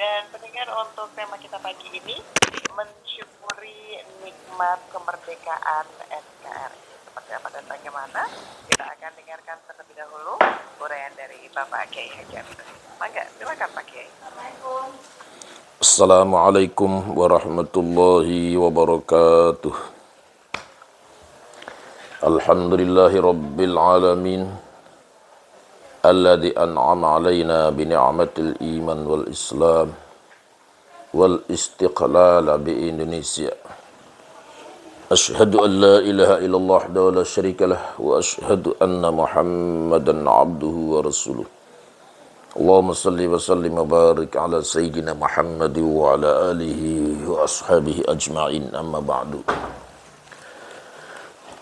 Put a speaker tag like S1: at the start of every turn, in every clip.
S1: Dan pendengar, untuk tema kita pagi ini, mensyukuri nikmat kemerdekaan NKRI. Seperti apa dan bagaimana? Kita akan dengarkan terlebih dahulu uraian dari Bapak Kiai Haji Aminuddin. Mangga, silakan Pak Kiai.
S2: Assalamualaikum warahmatullahi wabarakatuh. Alhamdulillahi rabbil alamin alladhi an'ama alaina bi ni'matil iman wal islam wal istiqlal bi Indonesia. Ashhadu an la ilaha illallah wa la syarika lah wa ashhadu anna Muhammadan abduhu wa rasuluh. Allahumma salli wa sallim wa barik ala sayyidina Muhammad wa ala alihi wa ashabihi ajma'in, amma ba'du.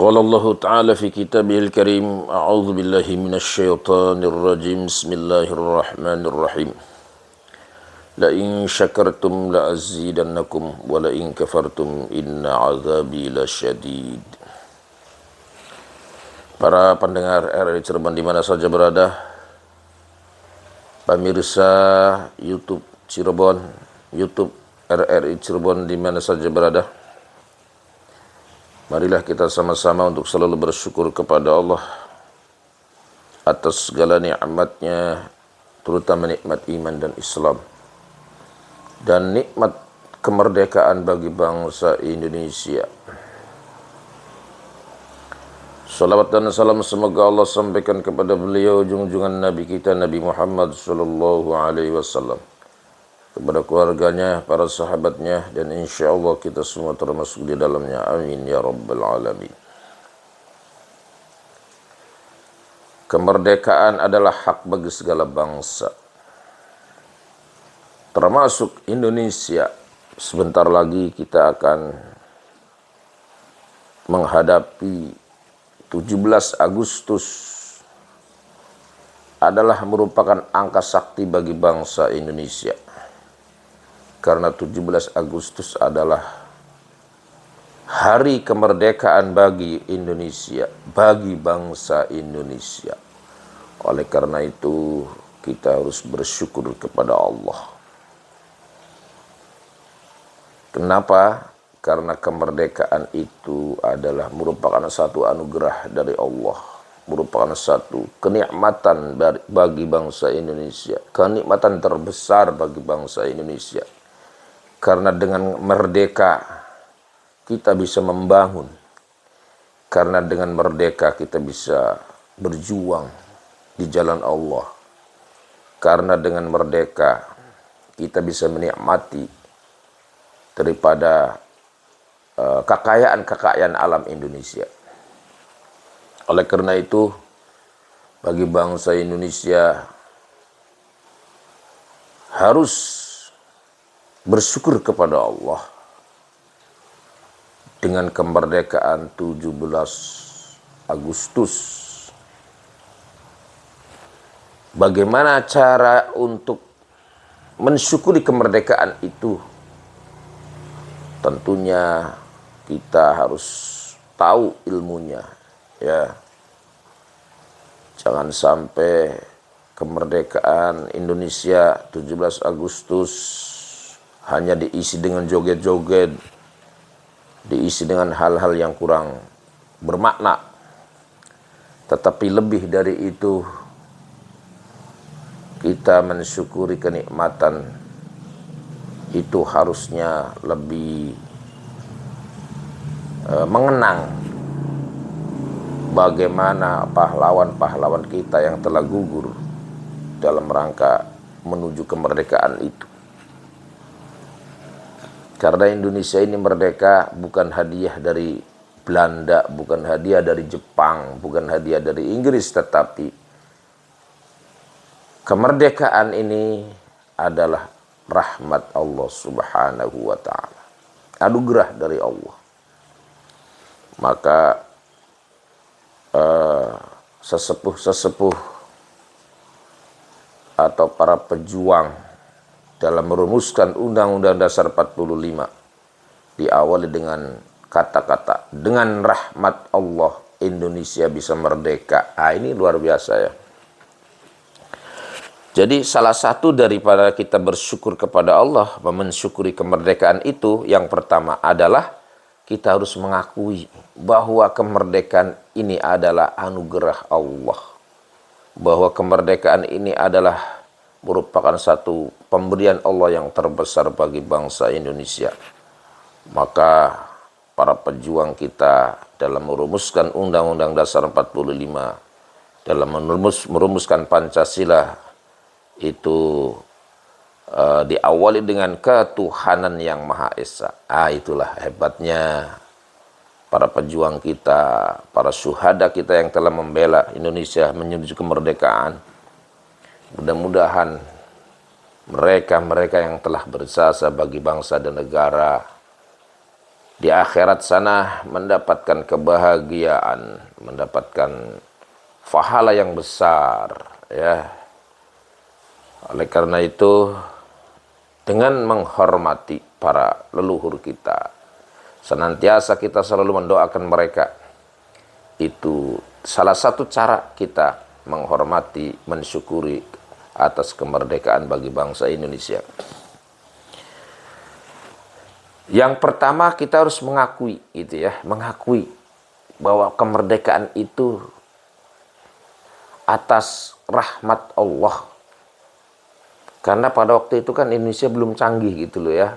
S2: Qala Allah Ta'ala fi kitabihil karim, a'udzu billahi minasy syaithanir rajim, bismillahirrahmanirrahim. La in syakartum la azidannakum wa la in kafartum inna azabi lasyadid. Para pendengar RRI Cirebon di mana saja berada, pemirsa YouTube Cirebon, YouTube RRI Cirebon di mana saja berada, marilah kita sama-sama untuk selalu bersyukur kepada Allah atas segala nikmatnya, terutama nikmat iman dan Islam, dan nikmat kemerdekaan bagi bangsa Indonesia. Salawat dan salam semoga Allah sampaikan kepada beliau, junjungan Nabi kita Nabi Muhammad sallallahu alaihi wasallam, kepada keluarganya, para sahabatnya, dan insya Allah kita semua termasuk di dalamnya. Amin ya rabbal alamin. Kemerdekaan adalah hak bagi segala bangsa, termasuk Indonesia. Sebentar lagi kita akan menghadapi 17 Agustus adalah merupakan angka sakti bagi bangsa Indonesia. Karena 17 Agustus adalah hari kemerdekaan bagi Indonesia, bagi bangsa Indonesia. Oleh karena itu, kita harus bersyukur kepada Allah. Kenapa? Karena kemerdekaan itu adalah merupakan satu anugerah dari Allah, merupakan satu kenikmatan bagi bangsa Indonesia, kenikmatan terbesar bagi bangsa Indonesia. Karena dengan merdeka kita bisa membangun, karena dengan merdeka kita bisa berjuang di jalan Allah, karena dengan merdeka kita bisa menikmati daripada kekayaan alam Indonesia. Oleh karena itu, bagi bangsa Indonesia harus bersyukur kepada Allah dengan kemerdekaan 17 Agustus. Bagaimana cara untuk mensyukuri kemerdekaan itu? Tentunya kita harus tahu ilmunya, ya. Jangan sampai kemerdekaan Indonesia 17 Agustus hanya diisi dengan joget-joget, diisi dengan hal-hal yang kurang bermakna. Tetapi lebih dari itu, kita mensyukuri kenikmatan itu harusnya lebih mengenang bagaimana pahlawan-pahlawan kita yang telah gugur dalam rangka menuju kemerdekaan itu. Karena Indonesia ini merdeka bukan hadiah dari Belanda, bukan hadiah dari Jepang, bukan hadiah dari Inggris, tetapi kemerdekaan ini adalah rahmat Allah Subhanahu wa ta'ala, anugerah dari Allah. Maka sesepuh-sesepuh atau para pejuang dalam merumuskan Undang-Undang Dasar 45 diawali dengan kata-kata, dengan rahmat Allah Indonesia bisa merdeka. Ini luar biasa, ya. Jadi salah satu daripada kita bersyukur kepada Allah, mensyukuri kemerdekaan itu, yang pertama adalah kita harus mengakui bahwa kemerdekaan ini adalah anugerah Allah. Bahwa kemerdekaan ini adalah merupakan satu pemberian Allah yang terbesar bagi bangsa Indonesia. Maka para pejuang kita dalam merumuskan Undang-Undang Dasar 45, dalam merumuskan Pancasila, itu diawali dengan ketuhanan yang Maha Esa. Itulah hebatnya para pejuang kita, para syuhada kita yang telah membela Indonesia menuju kemerdekaan. Mudah-mudahan mereka yang telah berjasa bagi bangsa dan negara di akhirat sana mendapatkan kebahagiaan, mendapatkan pahala yang besar, ya. Oleh karena itu, dengan menghormati para leluhur kita, senantiasa kita selalu mendoakan mereka. Itu salah satu cara kita menghormati, mensyukuri atas kemerdekaan bagi bangsa Indonesia. Yang pertama kita harus mengakui, mengakui bahwa kemerdekaan itu atas rahmat Allah. Karena pada waktu itu kan Indonesia belum canggih gitu loh ya.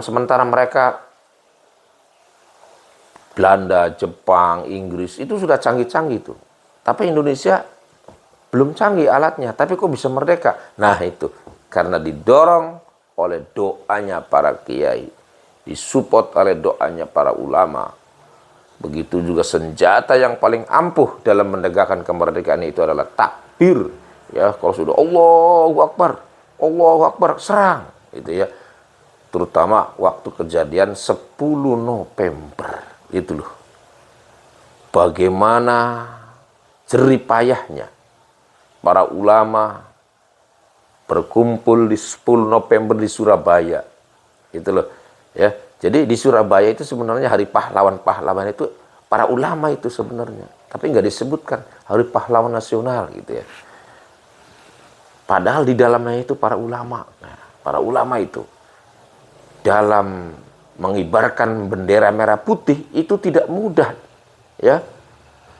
S2: Sementara mereka Belanda, Jepang, Inggris itu sudah canggih-canggih tuh. Tapi Indonesia belum canggih alatnya, tapi kok bisa merdeka? Nah itu, karena didorong oleh doanya para kiai, disupport oleh doanya para ulama. Begitu juga senjata yang paling ampuh dalam menegakkan kemerdekaan itu adalah takbir. Ya, kalau sudah Allahu Akbar, serang, gitu ya. Terutama waktu kejadian 10 November, itu loh. Bagaimana jeripayahnya para ulama berkumpul di 10 November di Surabaya. Itu loh, ya. Jadi di Surabaya itu sebenarnya hari pahlawan-pahlawan itu para ulama itu sebenarnya. Tapi nggak disebutkan hari pahlawan nasional gitu ya. Padahal di dalamnya itu para ulama. Nah, para ulama itu dalam mengibarkan bendera merah putih itu tidak mudah, ya.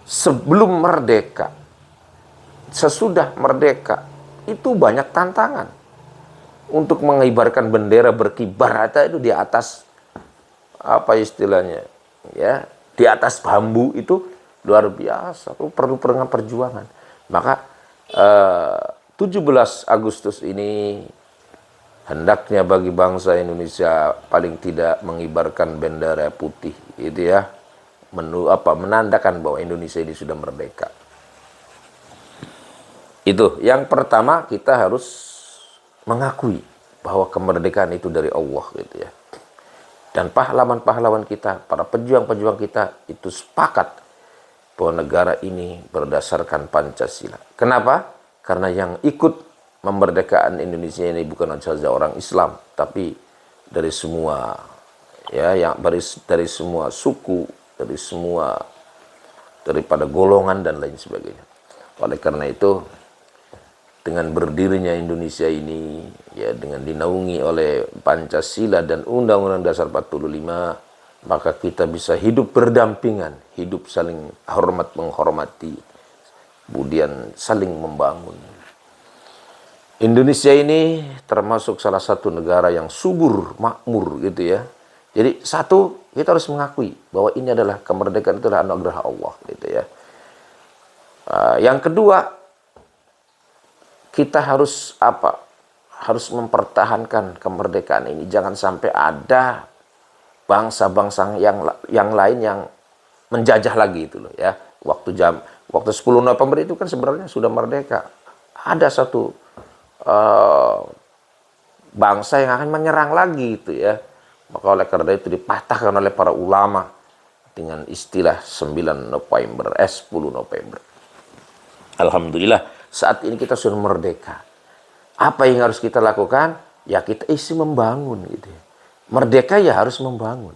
S2: Sebelum merdeka, sesudah merdeka itu banyak tantangan untuk mengibarkan bendera berkibar itu di atas apa istilahnya, ya, di atas bambu itu luar biasa. Itu perlu perjuangan. Maka 17 Agustus ini hendaknya bagi bangsa Indonesia paling tidak mengibarkan bendera putih, itu ya, menandakan bahwa Indonesia ini sudah merdeka. Itu yang pertama, kita harus mengakui bahwa kemerdekaan itu dari Allah, gitu ya. Dan pahlawan-pahlawan kita, para pejuang-pejuang kita itu sepakat bahwa negara ini berdasarkan Pancasila. Kenapa? Karena yang ikut memerdekakan Indonesia ini bukan saja orang Islam, tapi dari semua, ya, yang dari semua suku, daripada golongan dan lain sebagainya. Oleh karena itu, dengan berdirinya Indonesia ini, ya, dengan dinaungi oleh Pancasila dan Undang-Undang Dasar 45, maka kita bisa hidup berdampingan, hidup saling hormat menghormati, kemudian saling membangun. Indonesia ini termasuk salah satu negara yang subur, makmur, gitu ya. Jadi satu, kita harus mengakui bahwa ini adalah kemerdekaan, itu adalah anugerah Allah, gitu ya. Yang kedua, kita harus harus mempertahankan kemerdekaan ini. Jangan sampai ada bangsa-bangsa yang lain yang menjajah lagi, itu loh ya. Waktu 10 November itu kan sebenarnya sudah merdeka. Ada satu bangsa yang akan menyerang lagi, itu ya. Maka oleh karena itu dipatahkan oleh para ulama dengan istilah 10 November. Alhamdulillah saat ini kita sudah merdeka. Apa yang harus kita lakukan? Ya kita isi membangun, gitu ya. Merdeka ya harus membangun.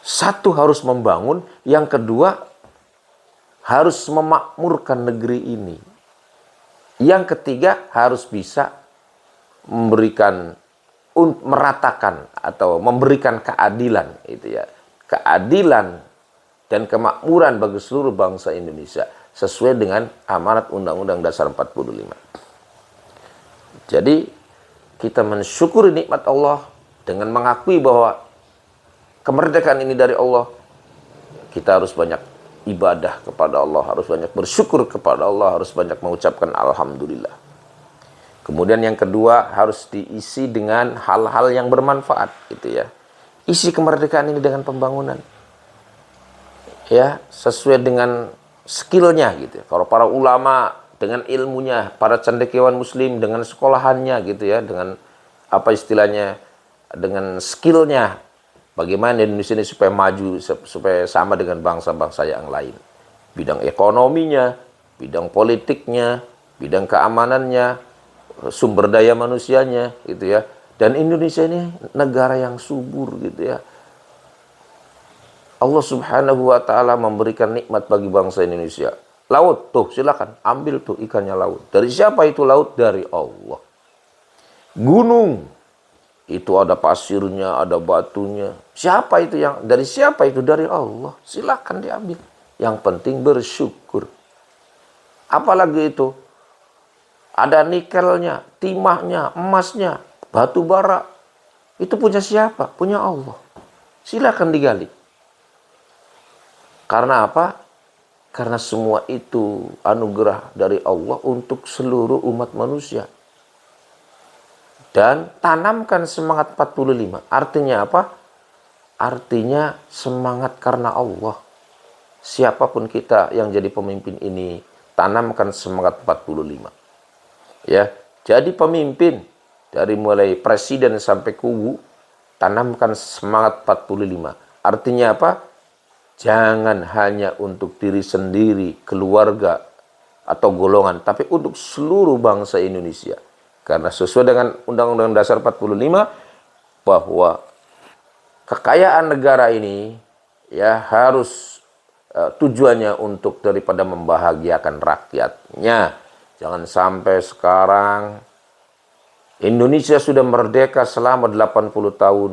S2: Satu, harus membangun. Yang kedua, harus memakmurkan negeri ini. Yang ketiga, harus bisa memberikan, meratakan atau memberikan keadilan, itu ya. Keadilan dan kemakmuran bagi seluruh bangsa Indonesia sesuai dengan amanat Undang-Undang Dasar 45. Jadi kita mensyukuri nikmat Allah dengan mengakui bahwa kemerdekaan ini dari Allah. Kita harus banyak ibadah kepada Allah, harus banyak bersyukur kepada Allah, harus banyak mengucapkan alhamdulillah. Kemudian yang kedua, harus diisi dengan hal-hal yang bermanfaat, gitu ya. Isi kemerdekaan ini dengan pembangunan, ya, sesuai dengan skillnya, gitu. Kalau para ulama dengan ilmunya, para cendekiawan muslim dengan sekolahannya, gitu ya, dengan apa istilahnya, dengan skillnya, bagaimana Indonesia ini supaya maju, supaya sama dengan bangsa-bangsa yang lain. Bidang ekonominya, bidang politiknya, bidang keamanannya, sumber daya manusianya, gitu ya. Dan Indonesia ini negara yang subur, gitu ya. Allah Subhanahu wa Ta'ala memberikan nikmat bagi bangsa Indonesia. Laut, tuh silakan ambil tuh ikannya laut. Dari siapa itu laut? Dari Allah. Gunung, itu ada pasirnya, ada batunya. Siapa itu yang, dari siapa itu? Dari Allah. Silakan diambil. Yang penting bersyukur. Apalagi itu? Ada nikelnya, timahnya, emasnya, batu bara. Itu punya siapa? Punya Allah. Silakan digali. Karena apa? Karena semua itu anugerah dari Allah untuk seluruh umat manusia. Dan tanamkan semangat 45. Artinya apa? Artinya semangat karena Allah. Siapapun kita yang jadi pemimpin ini, tanamkan semangat 45. Ya, jadi pemimpin dari mulai presiden sampai kubu, tanamkan semangat 45. Artinya apa? Jangan hanya untuk diri sendiri, keluarga, atau golongan, tapi untuk seluruh bangsa Indonesia. Karena sesuai dengan Undang-Undang Dasar 45, bahwa kekayaan negara ini ya harus tujuannya untuk daripada membahagiakan rakyatnya. Jangan sampai sekarang Indonesia sudah merdeka selama 80 tahun,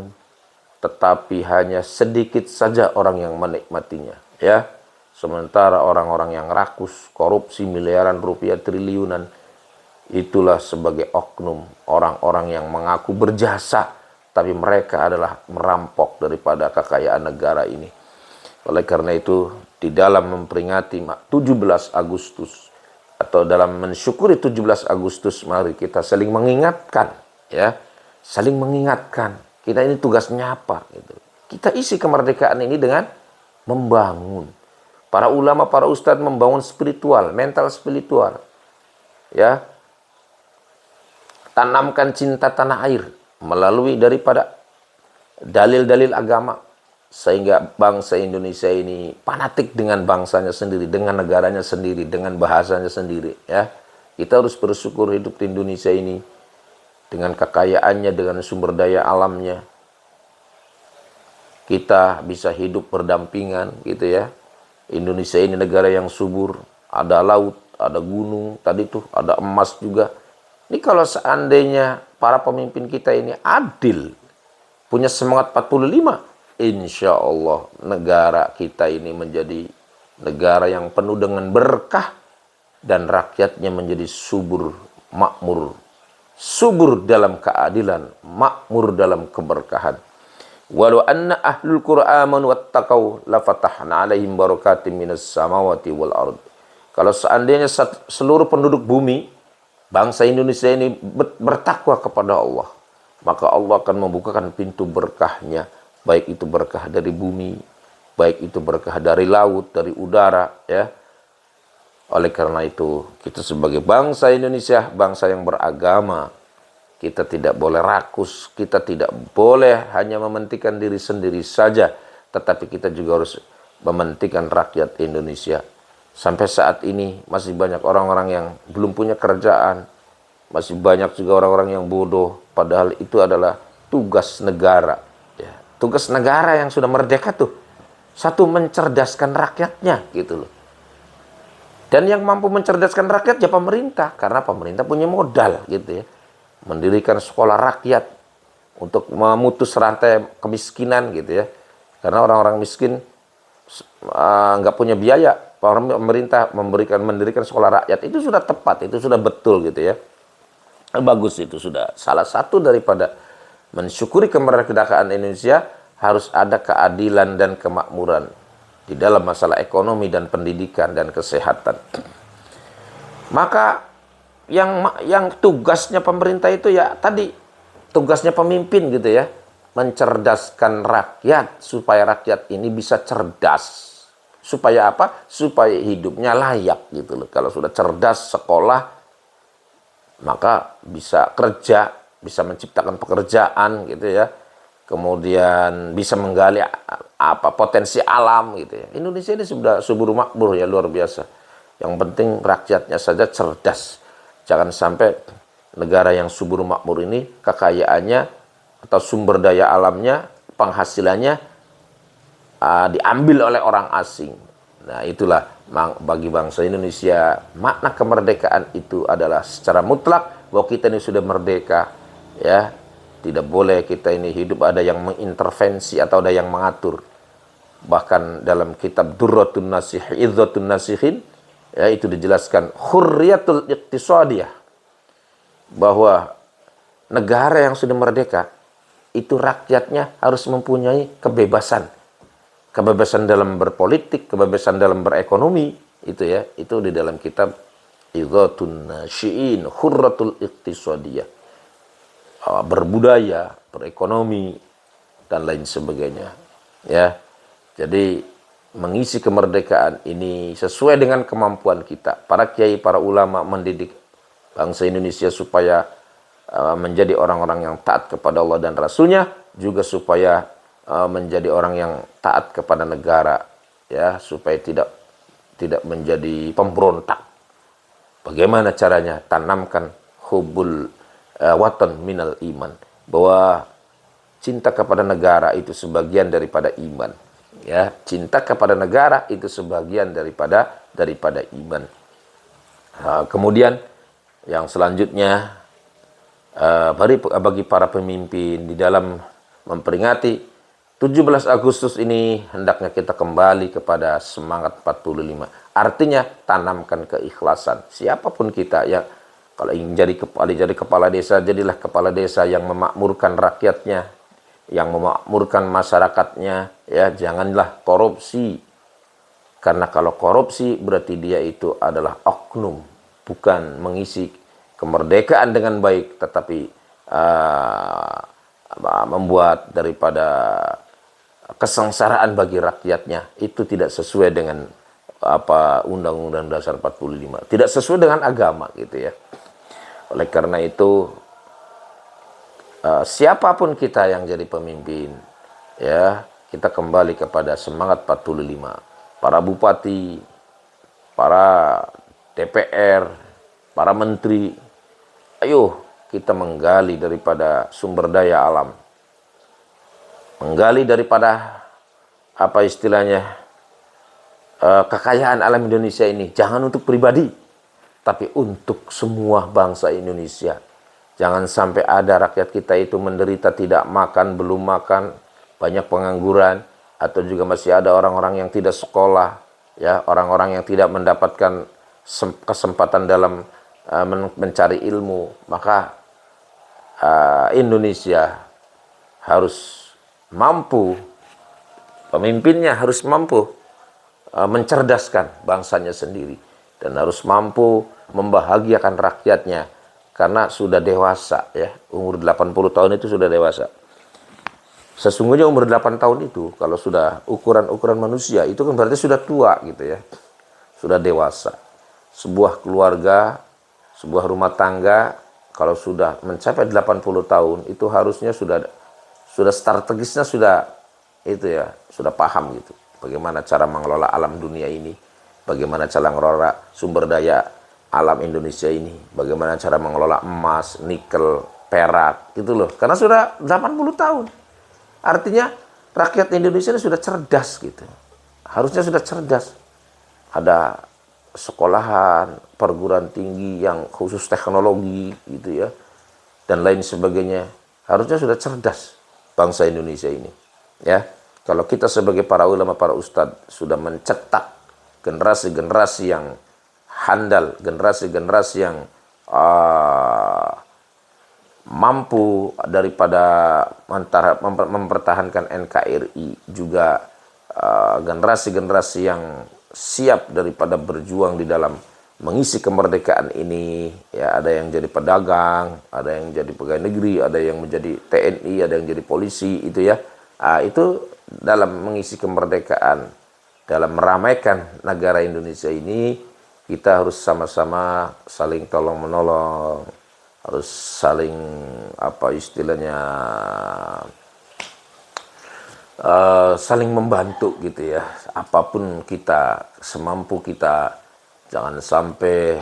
S2: tetapi hanya sedikit saja orang yang menikmatinya, ya. Sementara orang-orang yang rakus, korupsi miliaran rupiah, triliunan, itulah sebagai oknum orang-orang yang mengaku berjasa, tapi mereka adalah merampok daripada kekayaan negara ini. Oleh karena itu, di dalam memperingati 17 Agustus atau dalam mensyukuri 17 Agustus, mari kita saling mengingatkan, ya, saling mengingatkan. Kita ini tugasnya apa? Gitu. Kita isi kemerdekaan ini dengan membangun. Para ulama, para ustadz membangun spiritual, mental spiritual, ya. Tanamkan cinta tanah air melalui daripada dalil-dalil agama, sehingga bangsa Indonesia ini fanatik dengan bangsanya sendiri, dengan negaranya sendiri, dengan bahasanya sendiri, ya. Kita harus bersyukur hidup di Indonesia ini dengan kekayaannya, dengan sumber daya alamnya. Kita bisa hidup berdampingan, gitu ya. Indonesia ini negara yang subur, ada laut, ada gunung, tadi tuh ada emas juga. Ini kalau seandainya para pemimpin kita ini adil, punya semangat 45, insya Allah negara kita ini menjadi negara yang penuh dengan berkah dan rakyatnya menjadi subur, makmur, subur dalam keadilan, makmur dalam keberkahan. Walau anna ahlul qura amanu wattaqau lafatahna alaihim barakatim minas samawati wal ard. Kalau seandainya seluruh penduduk bumi, bangsa Indonesia ini bertakwa kepada Allah, maka Allah akan membukakan pintu berkahnya, baik itu berkah dari bumi, baik itu berkah dari laut, dari udara, ya. Oleh karena itu, kita sebagai bangsa Indonesia, bangsa yang beragama, kita tidak boleh rakus, kita tidak boleh hanya mementingkan diri sendiri saja, tetapi kita juga harus mementingkan rakyat Indonesia. Sampai saat ini masih banyak orang-orang yang belum punya kerjaan, masih banyak juga orang-orang yang bodoh, padahal itu adalah tugas negara, ya. Tugas negara yang sudah merdeka tuh, satu, mencerdaskan rakyatnya, gitu loh. Dan yang mampu mencerdaskan rakyat ya pemerintah, karena pemerintah punya modal gitu ya. Mendirikan sekolah rakyat untuk memutus rantai kemiskinan gitu ya. Karena orang-orang miskin nggak punya biaya, pemerintah mendirikan sekolah rakyat itu sudah tepat, itu sudah betul gitu ya. Bagus, itu sudah salah satu daripada mensyukuri kemerdekaan Indonesia. Harus ada keadilan dan kemakmuran di dalam masalah ekonomi dan pendidikan dan kesehatan. Maka yang tugasnya pemerintah itu ya tadi, tugasnya pemimpin gitu ya, mencerdaskan rakyat supaya rakyat ini bisa cerdas. Supaya apa? Supaya hidupnya layak gitu loh. Kalau sudah cerdas, sekolah, maka bisa kerja, bisa menciptakan pekerjaan gitu ya. Kemudian bisa menggali potensi alam gitu ya. Indonesia ini sudah subur makmur ya, luar biasa. Yang penting rakyatnya saja cerdas. Jangan sampai negara yang subur makmur ini kekayaannya atau sumber daya alamnya, penghasilannya diambil oleh orang asing. Nah, itulah bagi bangsa Indonesia makna kemerdekaan itu adalah secara mutlak bahwa kita ini sudah merdeka ya. Tidak boleh kita ini hidup ada yang mengintervensi atau ada yang mengatur. Bahkan dalam kitab Durratun Nasih, Izzatun Nasihin, ya, itu dijelaskan hurriyatul iqtisadiyah, bahwa negara yang sudah merdeka itu rakyatnya harus mempunyai kebebasan. Kebebasan dalam berpolitik, kebebasan dalam berekonomi, itu ya, itu di dalam kitab Izzatun Nasihin, Hurratul Iqtisadiyah. Berbudaya, berekonomi, dan lain sebagainya. Ya, jadi mengisi kemerdekaan ini sesuai dengan kemampuan kita. Para kiai, para ulama mendidik bangsa Indonesia supaya menjadi orang-orang yang taat kepada Allah dan Rasulnya, juga supaya menjadi orang yang taat kepada negara, ya, supaya tidak menjadi pemberontak. Bagaimana caranya? Tanamkan hubul watan minal iman, bahwa cinta kepada negara itu sebagian daripada iman, ya, cinta kepada negara itu sebagian daripada iman. Kemudian yang selanjutnya bagi para pemimpin di dalam memperingati 17 Agustus ini, hendaknya kita kembali kepada semangat 45. Artinya tanamkan keikhlasan. Siapapun kita, ya, kalau ingin jadi kepala desa, jadilah kepala desa yang memakmurkan rakyatnya, yang memakmurkan masyarakatnya, ya, janganlah korupsi. Karena kalau korupsi berarti dia itu adalah oknum, bukan mengisi kemerdekaan dengan baik, tetapi membuat daripada kesengsaraan bagi rakyatnya. Itu tidak sesuai dengan Undang-Undang Dasar 45. Tidak sesuai dengan agama gitu ya. Oleh karena itu, siapapun kita yang jadi pemimpin, ya, kita kembali kepada semangat 45. Para bupati, para DPR, para menteri, ayo kita menggali daripada sumber daya alam. Menggali daripada kekayaan alam Indonesia ini. Jangan untuk pribadi, tapi untuk semua bangsa Indonesia. Jangan sampai ada rakyat kita itu menderita tidak makan, belum makan, banyak pengangguran, atau juga masih ada orang-orang yang tidak sekolah, ya, orang-orang yang tidak mendapatkan kesempatan dalam mencari ilmu. Maka Indonesia harus mampu, pemimpinnya harus mampu mencerdaskan bangsanya sendiri, dan harus mampu membahagiakan rakyatnya, karena sudah dewasa, ya, umur 80 tahun itu sudah dewasa. Sesungguhnya umur 8 tahun itu kalau sudah ukuran manusia itu kan berarti sudah tua gitu ya, sudah dewasa. Sebuah keluarga, sebuah rumah tangga kalau sudah mencapai 80 tahun itu harusnya sudah strategisnya sudah itu ya, sudah paham gitu. Bagaimana cara mengelola alam dunia ini, bagaimana cara mengelola sumber daya alam Indonesia ini, bagaimana cara mengelola emas, nikel, perak, gitu loh. Karena sudah 80 tahun. Artinya rakyat Indonesia ini sudah cerdas gitu. Harusnya sudah cerdas. Ada sekolahan, perguruan tinggi yang khusus teknologi gitu ya, dan lain sebagainya. Harusnya sudah cerdas bangsa Indonesia ini. Ya, kalau kita sebagai para ulama, para ustadz sudah mencetak generasi-generasi yang handal, generasi-generasi yang mampu daripada mempertahankan NKRI, juga generasi-generasi yang siap daripada berjuang di dalam mengisi kemerdekaan ini. Ya, ada yang jadi pedagang, ada yang jadi pegawai negeri, ada yang menjadi TNI, ada yang jadi polisi, itu ya. Itu dalam mengisi kemerdekaan, dalam meramaikan negara Indonesia ini, kita harus sama-sama saling tolong menolong, harus saling saling membantu gitu ya. Apapun kita, semampu kita, jangan sampai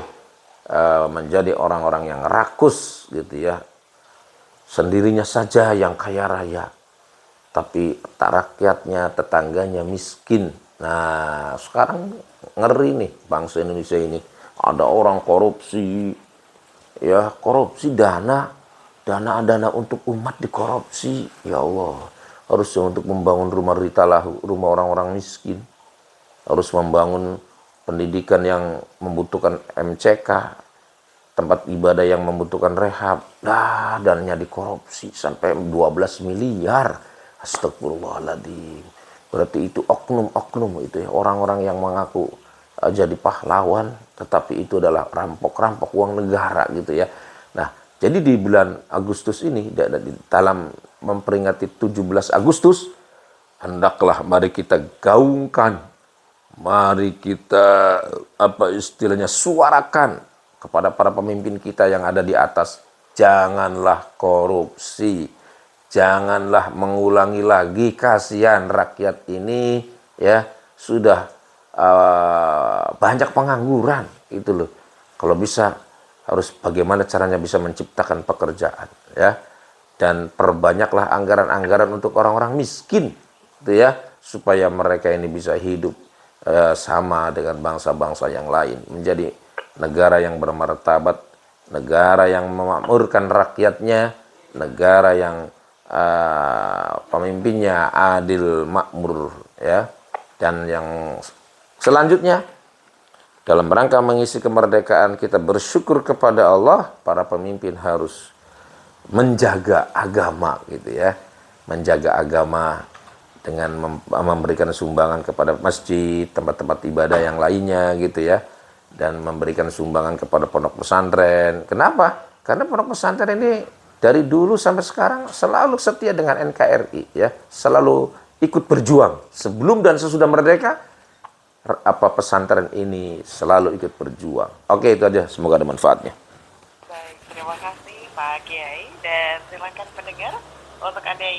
S2: menjadi orang-orang yang rakus gitu ya, sendirinya saja yang kaya raya, tapi tak rakyatnya, tetangganya miskin. Nah, sekarang ngeri nih bangsa Indonesia ini. Ada orang korupsi, ya, korupsi dana untuk umat dikorupsi. Ya Allah, harusnya untuk membangun rumah ritalahu, rumah orang-orang miskin, harus membangun pendidikan yang membutuhkan MCK, tempat ibadah yang membutuhkan rehab. Dananya dikorupsi sampai 12 miliar. Astagfirullahaladzim. Berarti itu oknum-oknum itu ya, orang-orang yang mengaku jadi pahlawan, tetapi itu adalah rampok-rampok uang negara gitu ya. Nah, jadi di bulan Agustus ini, dalam memperingati 17 Agustus, hendaklah mari kita gaungkan, mari kita suarakan kepada para pemimpin kita yang ada di atas, janganlah korupsi, janganlah mengulangi lagi, kasihan rakyat ini ya, sudah banyak pengangguran itu loh. Kalau bisa harus bagaimana caranya bisa menciptakan pekerjaan ya, dan perbanyaklah anggaran-anggaran untuk orang-orang miskin gitu ya, supaya mereka ini bisa hidup sama dengan bangsa-bangsa yang lain, menjadi negara yang bermartabat, negara yang memakmurkan rakyatnya, negara yang pemimpinnya adil makmur ya. Dan yang selanjutnya, dalam rangka mengisi kemerdekaan, kita bersyukur kepada Allah, para pemimpin harus menjaga agama gitu ya, menjaga agama dengan memberikan sumbangan kepada masjid, tempat-tempat ibadah yang lainnya gitu ya, dan memberikan sumbangan kepada pondok pesantren. Kenapa? Karena pondok pesantren ini dari dulu sampai sekarang selalu setia dengan NKRI ya, selalu ikut berjuang sebelum dan sesudah merdeka. Pesantren ini selalu ikut berjuang. Oke, itu aja, semoga ada manfaatnya.
S1: Baik, terima kasih Pak Kiai, dan silakan pendengar untuk Anda